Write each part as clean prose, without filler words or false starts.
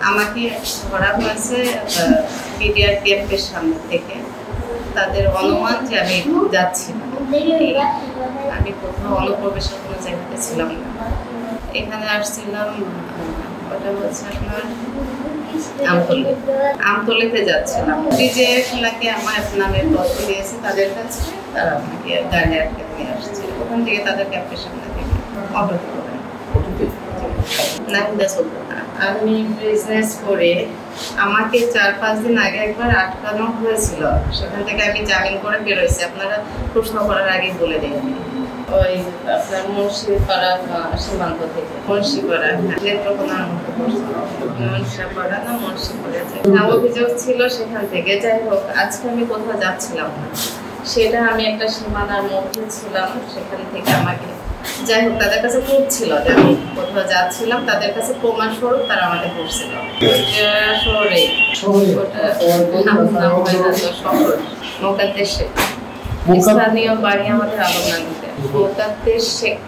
আমাকে ধরা হয়েছে বিডিআর ক্যাম্পের সামনে থেকে। তাদের অনুমান যে আমি যাচ্ছি না, আমি কোথাও অনুপ্রবেশের কোনো জায়গাতে ছিলাম না। এখানে আসছিলাম, ওটা হচ্ছে আপনার আমতলিতে যাচ্ছিলাম। ডিজেএফ নাকি আমার নামের পত্র দিয়েছে তাদের কাছে, তারা আমাকে গাড়ি আটকে নিয়ে আসছে ওখান থেকে, তাদের ক্যাম্পের সামনে থেকে অবরোধ করে। আমি বিজনেস করে আমাকে ৪-৫ দিন আগে একবার আটকানো হয়েছিল, সেখান থেকে আমি জামিন করে বেরোইছি। আপনারা প্রশ্ন করার আগে বলে দিই, ওই আপনার মুন্সিপাড়া সীমান্ত থেকে মুন্সিপাড়া নেত্রকোনার মতো মুন্সিপাড়া না মুন্সিপাড়া অভিযোগ ছিল সেখান থেকে। যাই হোক, আজকে আমি কোথাও যাচ্ছিলাম না, সেটা আমি একটা সীমানার মধ্যে ছিলাম, সেখান থেকে আমাকে যাই হোক তাদের কাছে প্রুফ ছিল যে আমি কোথাও যাচ্ছিলাম, তাদের কাছে প্রমাণ স্বরূপ তারা আমাদের করছিল। শহরে শহর মোকাদ্দের শেখ, স্থানীয় বাড়ি আমাদের আলমনগরে। মোকাদ্দের শেখ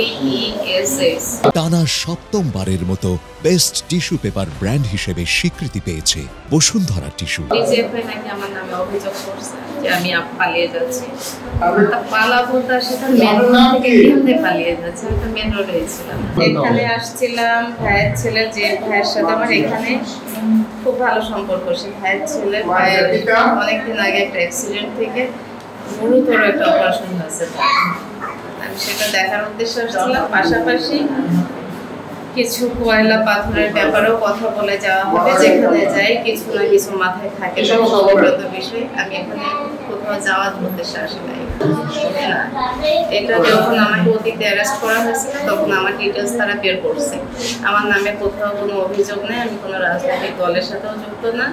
MOKADDESS। টানা ৭ম-বারের মতো বেস্ট টিস্যু পেপার ব্র্যান্ড হিসেবে স্বীকৃতি পেয়েছে বসুন্ধরা টিস্যু। ডিজিএফআই নাকি আমার নামে অভিযোগ করছে যে আমি পালিয়ে যাচ্ছি। পালাবো তার সাথে মেন রোড থেকে কেমনে পালিয়ে যাচ্ছে? আমি তো মেন রোডে ছিলাম। এখানে আসছিলাম ভাইয়ের ছেলে, যে ভাইয়ের সাথে আমার এখানে খুব ভালো সম্পর্ক। সে ভাইয়ের ছেলে, ভাইয়ের অনেকদিন আগে একটা অ্যাক্সিডেন্ট থেকে গুরুতর একটা অপারেশন হয়েছে, আমি সেটা দেখার উদ্দেশ্যে আসছিলাম। পাশাপাশি কিছু কয়লা পাথরের ব্যাপারেও কথা বলে যাওয়া হবে, যেখানে যাই কিছু না কিছু মাথায় থাকে সংগত বিষয়। আমি এখানে কোথাও যাওয়ার উদ্দেশ্যে আসি নাই। এটা যখন আমাকে অতীতে অ্যারেস্ট করা হয়েছিল তখন আমার ডিটেলস তারা বের করছে। আমার নামে কোথাও কোনো অভিযোগ নেই, আমি কোনো রাজনৈতিক দলের সাথেও যুক্ত না,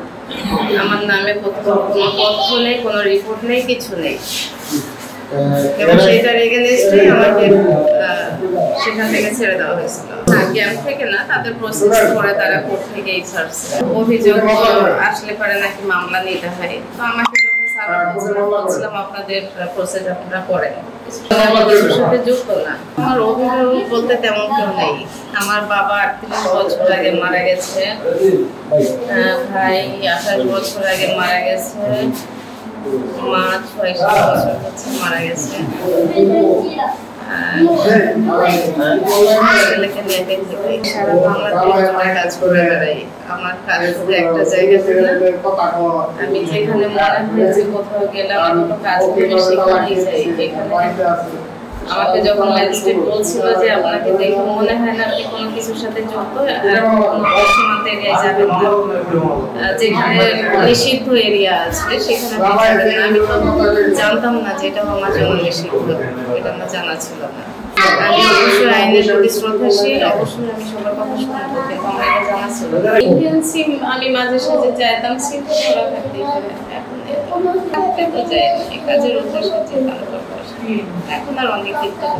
আমার নামে কোথাও কোনো তথ্য নেই, কোনো রিপোর্ট নেই, কিছু নেই। এবং সেইটার এগেইনস্টেই আমাকে সেখান থেকে ছেড়ে দেওয়া হয়েছিল। ক্যাম্প থেকে না, তাদের প্রসেস করে তারা কোর্ট থেকেই ছাড়ছে। অভিযোগ আসলে পরে নাকি মামলা নিতে হয়। তো আমাকে যখন স্যার বলছিলাম আপনাদের প্রসেস আপনারা করেন, কিছুর সাথে যুক্ত না। আমার অভিযোগ বলতে তেমন কেউ নেই। আমার বাবা ৩৮ বছর আগে মারা গেছে, ভাই ২৮ বছর আগে মারা গেছে, মা ৬-৭ বছর হচ্ছে মারা গেছে। ছেলেকে নিয়ে সারা বাংলাদেশে কাজ করে বেড়াই। আমার কাজ শুধু একটা জায়গাতে না, আমি যেখানে মনে হয় যে কোথাও গেলাম কোনো কাজ করে সেখানেই যাই। এখানে আমাকে যখন ম্যাজিস্ট্রেট বলছিল যে আপনাকে দেখে মনে হয় না আপনি কোনো কিছুর সাথে যুক্ত, সীমান্ত এরিয়ায় যাবেন না, যেখানে নিষিদ্ধ এরিয়া আছে সেখানে যাবেন না। আমি তো জানতাম না যে এটা আমার জন্য নিষিদ্ধ, এটা আমার জানা ছিল না। আমি অবশ্যই আইনের প্রতি শ্রদ্ধাশীল, অবশ্যই আমি সবার কথা শুনবো, কিন্তু আমার এটা জানা ছিল না। ইন্টেন্সিভ আমি মাঝে সাঝে চাইতাম চিন্তা করা থাকতেই পারে, এখন থাকতে তো যাই কাজের উদ্দেশ্যে চিন্তা করবো, এখন আর অনেক দিক থেকে